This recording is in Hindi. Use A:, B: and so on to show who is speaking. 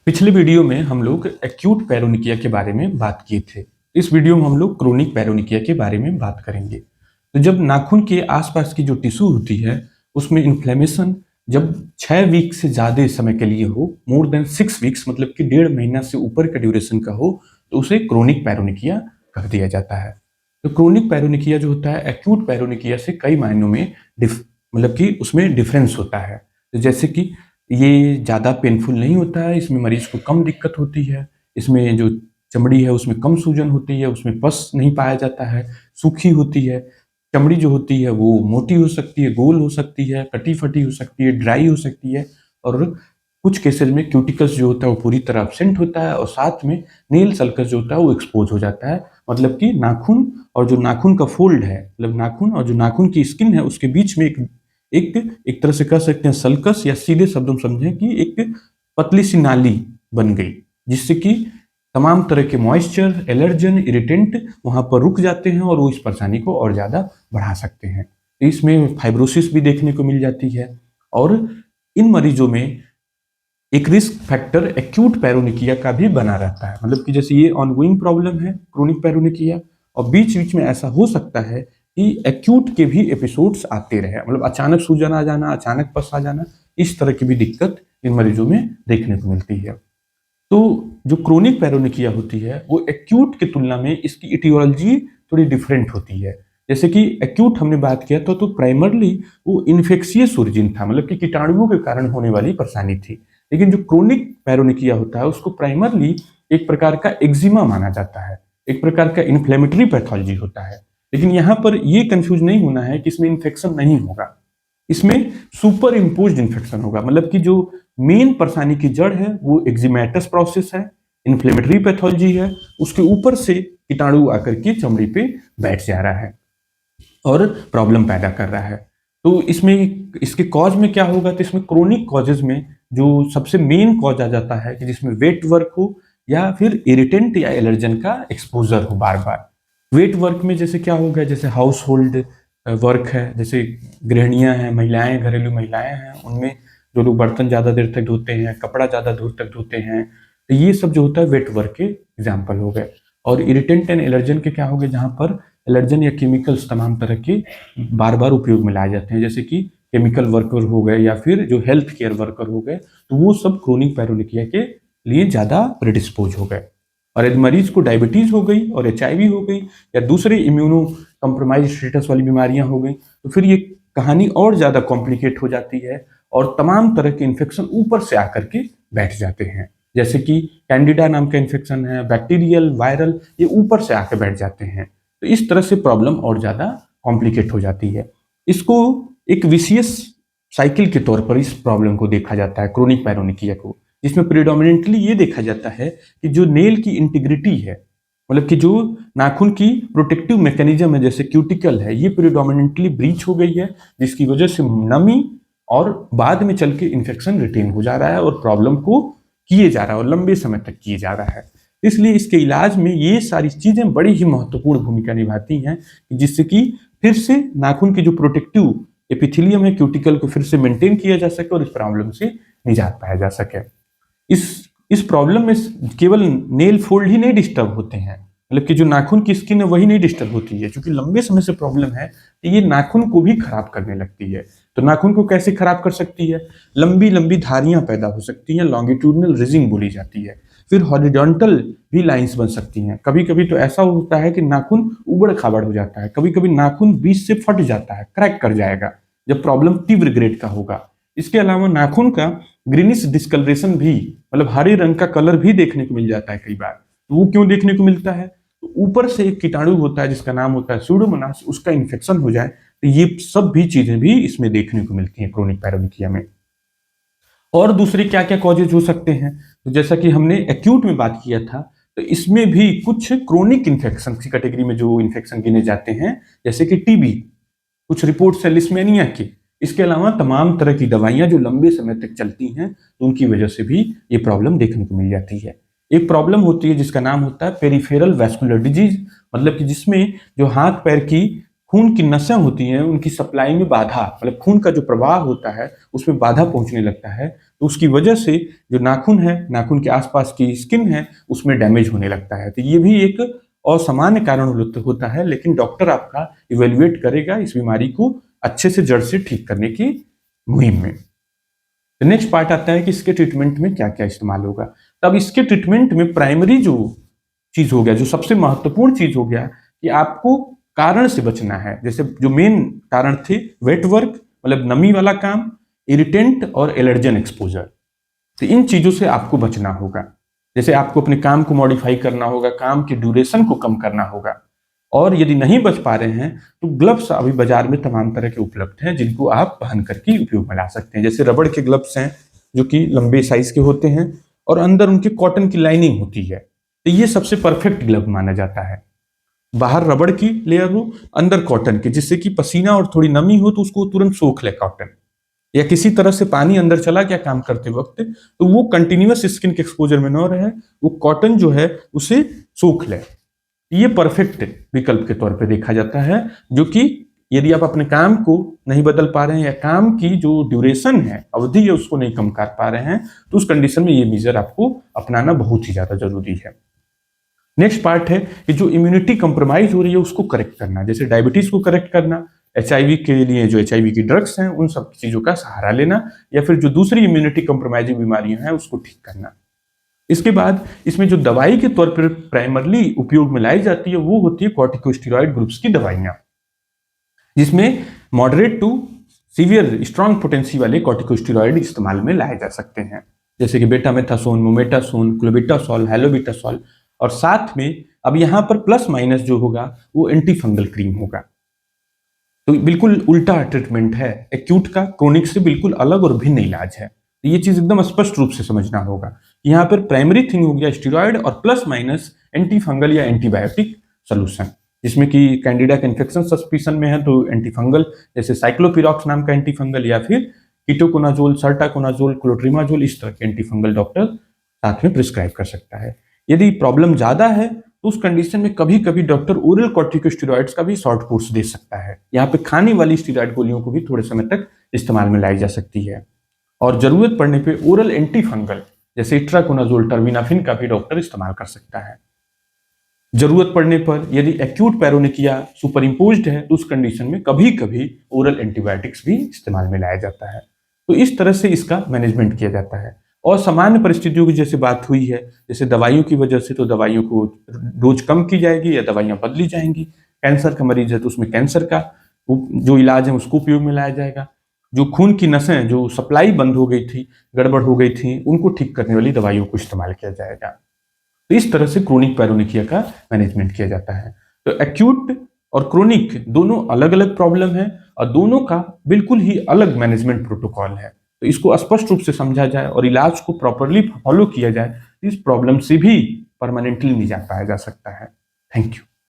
A: पिछले वीडियो में हम लोग एक्यूट पैरोनिकिया के बारे में बात किए थे। इस वीडियो में हम लोग क्रोनिक पैरोनिकिया के बारे में बात करेंगे। तो जब नाखून के आसपास की जो टिश्यू होती है उसमें इन्फ्लेमेशन जब 6 वीक से ज़्यादा समय के लिए हो, मोर देन 6 वीक्स मतलब कि 1.5 महीना से ऊपर का ड्यूरेशन का हो, तो उसे क्रोनिक पैरोनिकिया कह दिया जाता है। तो क्रोनिक पैरोनिकिया जो होता है एक्यूट पैरोनिकिया से कई मायनों में मतलब कि उसमें डिफरेंस होता है। तो जैसे कि ये ज़्यादा पेनफुल नहीं होता है, इसमें मरीज को कम दिक्कत होती है, इसमें जो चमड़ी है उसमें कम सूजन होती है, उसमें पस नहीं पाया जाता है, सूखी होती है, चमड़ी जो होती है वो मोटी हो सकती है, गोल हो सकती है, कटी-फटी हो सकती है, ड्राई हो सकती है और कुछ केसेज़ में क्यूटिकल्स जो होता है वो पूरी तरह एब्सेंट होता है और साथ में नेल सल्कस जो होता है वो एक्सपोज़ हो जाता है। मतलब कि नाखून और जो नाखून का फ़ोल्ड है, मतलब नाखून और जो नाखून की स्किन है उसके बीच में एक एक एक तरह से कह सकते हैं सल्कस, या सीधे शब्दों में समझें कि एक पतली सी नाली बन गई, जिससे कि तमाम तरह के मॉइस्चर, एलर्जन, इरिटेंट वहाँ पर रुक जाते हैं और वो इस परेशानी को और ज़्यादा बढ़ा सकते हैं। इसमें फाइब्रोसिस भी देखने को मिल जाती है और इन मरीजों में एक रिस्क फैक्टर एक्यूट पैरोनिकिया का भी बना रहता है। मतलब कि जैसे ये ऑनगोइंग प्रॉब्लम है क्रोनिक पैरोनिकिया, और बीच-बीच में ऐसा हो सकता है कि एक्यूट के भी एपिसोड्स आते रहे, मतलब अचानक सूजन आ जाना, अचानक पस आ जाना, इस तरह की भी दिक्कत इन मरीजों में देखने को मिलती है। तो जो क्रोनिक पैरोनिकिया होती है वो एक्यूट की तुलना में इसकी इटियोलॉजी थोड़ी डिफरेंट होती है। जैसे कि एक्यूट हमने बात किया तो प्राइमरली वो इन्फेक्शियस ओरिजिन था, मतलब कि कीटाणुओं के कारण होने वाली परेशानी थी। लेकिन जो क्रोनिक पैरोनिकिया होता है उसको प्राइमरली एक प्रकार का एक्जिमा माना जाता है, एक प्रकार का इन्फ्लेमेटरी पैथोलॉजी होता है। लेकिन यहाँ पर ये कंफ्यूज नहीं होना है कि इसमें इन्फेक्शन नहीं होगा, इसमें सुपर इम्पोज्ड इन्फेक्शन होगा। मतलब कि जो मेन परेशानी की जड़ है वो एक्जिमेटस प्रोसेस है, इन्फ्लेमेटरी पैथोलॉजी है, उसके ऊपर से कीटाणु आकर के चमड़ी पे बैठ जा रहा है और प्रॉब्लम पैदा कर रहा है। तो इसमें इसके कॉज में क्या होगा, तो इसमें क्रोनिक कॉजेज में जो सबसे मेन कॉज आ जाता है कि जिसमें वेट वर्क हो या फिर इरिटेंट या एलर्जन का एक्सपोजर हो बार बार। वेट वर्क में जैसे क्या होगा, जैसे हाउस होल्ड वर्क है, जैसे गृहिणियां हैं, महिलाएं, घरेलू महिलाएं हैं, उनमें जो लोग बर्तन ज़्यादा देर तक धोते हैं, कपड़ा ज़्यादा दूर तक धोते हैं, तो ये सब जो होता है वेट वर्क के एग्जाम्पल हो गए। और इरिटेंट एंड एलर्जन के क्या हो गए, जहाँ पर एलर्जन या केमिकल्स तमाम तरह के बार बार उपयोग में लाए जाते हैं, जैसे कि केमिकल वर्कर हो गए या फिर जो हेल्थ केयर वर्कर हो गए, तो वो सब क्रोनिक पैरोनिकिया के लिए ज़्यादा प्रेडिस्पोज हो गए। और यदि मरीज को डायबिटीज हो गई और एचआईवी हो गई या दूसरे इम्यूनो कंप्रोमाइज स्टेटस वाली बीमारियां हो गई, तो फिर ये कहानी और ज़्यादा कॉम्प्लिकेट हो जाती है और तमाम तरह के इन्फेक्शन ऊपर से आकर के बैठ जाते हैं। जैसे कि कैंडिडा नाम का इन्फेक्शन है, बैक्टीरियल, वायरल, ये ऊपर से आकर बैठ जाते हैं। तो इस तरह से प्रॉब्लम और ज़्यादा कॉम्प्लिकेट हो जाती है। इसको एक विशियस साइकिल के तौर पर इस प्रॉब्लम को देखा जाता है क्रोनिक पैरोनिकिया को, जिसमें प्रिडोमिनेंटली ये देखा जाता है कि जो नेल की इंटीग्रिटी है, मतलब कि जो नाखून की प्रोटेक्टिव मैकेनिज्म है जैसे क्यूटिकल है, ये प्रिडोमिनेंटली ब्रीच हो गई है, जिसकी वजह से नमी और बाद में चल के इन्फेक्शन रिटेन हो जा रहा है और प्रॉब्लम को किए जा रहा है और लंबे समय तक किए जा रहा है। इसलिए इसके इलाज में ये सारी चीजें बड़ी ही महत्वपूर्ण भूमिका निभाती हैं, जिससे कि फिर से नाखून की जो प्रोटेक्टिव एपिथेलियम है क्यूटिकल को फिर से मेंटेन किया जा सके और इस प्रॉब्लम से निजात पाया जा सके। इस इस प्रॉब्लम में केवल नेल फोल्ड ही नहीं डिस्टर्ब होते हैं, मतलब कि जो नाखून की स्किन है वही नहीं डिस्टर्ब होती है, क्योंकि लंबे समय से प्रॉब्लम है तो ये नाखून को भी खराब करने लगती है। तो नाखून को कैसे खराब कर सकती है, लंबी लंबी धारियां पैदा हो सकती हैं, लॉन्गिट्यूडनल रिजिंग बोली जाती है। फिर हॉरिजॉन्टल भी लाइंस बन सकती हैं। कभी कभी तो ऐसा होता है कि नाखून उबड़ खाबड़ हो जाता है, कभी कभी नाखून बीच से फट जाता है, क्रैक कर जाएगा जब प्रॉब्लम तीव्र ग्रेड का होगा। इसके अलावा नाखून का ग्रीनिश डिस्कलरेशन भी, मतलब हरे रंग का कलर भी देखने को मिल जाता है कई बार। तो वो क्यों देखने को मिलता है, तो ऊपर से एक कीटाणु होता है जिसका नाम होता है सूडोमोनास, उसका इन्फेक्शन हो जाए तो ये सब भी चीजें भी इसमें देखने को मिलती हैं क्रोनिक पैरोनिकिया में। और दूसरे क्या क्या कॉजेज हो सकते हैं, तो जैसा कि हमने एक्यूट में बात किया था, तो इसमें भी कुछ क्रोनिक इन्फेक्शन की कैटेगरी में जो इन्फेक्शन गिने जाते हैं, जैसे कि टीबी, कुछ रिपोर्ट्स है लिस्मेनिया की। इसके अलावा तमाम तरह की दवाइयां जो लंबे समय तक चलती हैं, तो उनकी वजह से भी ये प्रॉब्लम देखने को मिल जाती है। एक प्रॉब्लम होती है जिसका नाम होता है पेरिफेरल वैस्कुलर डिजीज, मतलब कि जिसमें जो हाथ पैर की खून की नसें होती हैं उनकी सप्लाई में बाधा, मतलब खून का जो प्रवाह होता है उसमें बाधा पहुंचने लगता है, तो उसकी वजह से जो नाखून है, नाखून के आसपास की स्किन है, उसमें डैमेज होने लगता है। तो ये भी एक असामान्य कारण होता है, लेकिन डॉक्टर आपका इवेल्युएट करेगा इस बीमारी को अच्छे से जड़ से ठीक करने की मुहिम में। नेक्स्ट पार्ट आता है कि इसके ट्रीटमेंट में क्या क्या इस्तेमाल होगा। तब इसके ट्रीटमेंट में प्राइमरी जो चीज हो गया, जो सबसे महत्वपूर्ण चीज हो गया, कि आपको कारण से बचना है। जैसे जो मेन कारण थे, वेट वर्क मतलब नमी वाला काम, इरिटेंट और एलर्जन एक्सपोजर, तो इन चीजों से आपको बचना होगा। जैसे आपको अपने काम को मॉडिफाई करना होगा, काम की ड्यूरेशन को कम करना होगा, और यदि नहीं बच पा रहे हैं तो ग्लव्स अभी बाजार में तमाम तरह के उपलब्ध हैं जिनको आप पहन करके उपयोग में ला सकते हैं। जैसे रबड़ के ग्लव्स हैं जो कि लंबे साइज के होते हैं और अंदर उनके कॉटन की लाइनिंग होती है, तो ये सबसे परफेक्ट ग्लव माना जाता है। बाहर रबड़ की लेयर हो, अंदर कॉटन की, जिससे कि पसीना और थोड़ी नमी हो तो उसको तुरंत सोख ले कॉटन, या किसी तरह से पानी अंदर चला गया काम करते वक्त तो वो कंटिन्यूअस स्किन के एक्सपोजर में न रहे, वो कॉटन जो है उसे सोख ले। ये परफेक्ट विकल्प के तौर पे देखा जाता है, जो कि यदि आप अपने काम को नहीं बदल पा रहे हैं या काम की जो ड्यूरेशन है, अवधि है, उसको नहीं कम कर पा रहे हैं, तो उस कंडीशन में ये मेजर आपको अपनाना बहुत ही ज्यादा जरूरी है। नेक्स्ट पार्ट है कि जो इम्यूनिटी कंप्रोमाइज हो रही है उसको करेक्ट करना, जैसे डायबिटीज को करेक्ट करना, एचआईवी के लिए जो एचआईवी की ड्रग्स हैं उन सब चीजों का सहारा लेना, या फिर जो दूसरी इम्यूनिटी कंप्रोमाइजिंग बीमारियां हैं उसको ठीक करना। इसके बाद इसमें जो दवाई के तौर पर प्राइमरली उपयोग में लाई जाती है वो होती है कॉर्टिकोस्टेरॉइड ग्रुप्स की दवाइयां, जिसमें moderate to severe strong potency वाले कॉर्टिकोस्टेरॉइड इस्तेमाल में लाए जा सकते हैं, जैसे कि बेटामेथासोन, मोमेटासोन, क्लोबेटासोल, हेलोबिटासोल, और साथ में अब यहां पर प्लस माइनस जो होगा वो एंटी फंगल क्रीम होगा। तो बिल्कुल उल्टा ट्रीटमेंट है, एक्यूट का क्रोनिक से बिल्कुल अलग और भिन्न इलाज है। तो ये चीज एकदम स्पष्ट रूप से समझना होगा। यहाँ पर प्राइमरी थिंग हो गया स्टीरॉयड और प्लस माइनस एंटी फंगल या एंटीबायोटिक सोल्यूशन, जिसमें कि कैंडिडा का इन्फेक्शन सस्पिशन में है तो एंटी फंगल जैसे साइक्लोपिरॉक्स नाम का एंटी फंगल, या फिर कीटोकोनाजोल, सर्टाकोनाजोल, क्लोट्रिमाजोल, इस तरह के एंटी फंगल डॉक्टर साथ में प्रिस्क्राइब कर सकता है। यदि प्रॉब्लम ज्यादा है तो उस कंडीशन में कभी कभी डॉक्टर ओरल कॉर्टिकोस्टेरॉइड्स का भी शॉर्ट कोर्स दे सकता है। यहाँ पे खाने वाली स्टेरॉइड गोलियों को भी थोड़े समय तक इस्तेमाल में लाई जा सकती है, और जरूरत पड़ने पे ओरल एंटी फंगल जैसे इट्राकोनाजोल, टर्मिनाफिन का भी डॉक्टर इस्तेमाल कर सकता है। जरूरत पड़ने पर यदि एक्यूट पैरोनिकिया सुपर इम्पोज्ड है तो उस कंडीशन में कभी कभी ओरल एंटीबायोटिक्स भी इस्तेमाल में लाया जाता है। तो इस तरह से इसका मैनेजमेंट किया जाता है। और सामान्य परिस्थितियों की जैसे बात हुई है, जैसे दवाइयों की वजह से तो दवाइयों को डोज कम की जाएगी या दवाइयां बदली जाएंगी। कैंसर का मरीज है तो उसमें कैंसर का जो इलाज है उसको उपयोग में लाया जाएगा। जो खून की नसें जो सप्लाई बंद हो गई थी, गड़बड़ हो गई थी, उनको ठीक करने वाली दवाइयों को इस्तेमाल किया जाएगा। तो इस तरह से क्रोनिक पैरोनिकिया का मैनेजमेंट किया जाता है। तो एक्यूट और क्रोनिक दोनों अलग अलग प्रॉब्लम है और दोनों का बिल्कुल ही अलग मैनेजमेंट प्रोटोकॉल है। तो इसको स्पष्ट रूप से समझा जाए और इलाज को प्रॉपरली फॉलो किया जाए, इस प्रॉब्लम से भी परमानेंटली निजात पाया जा सकता है। Thank you.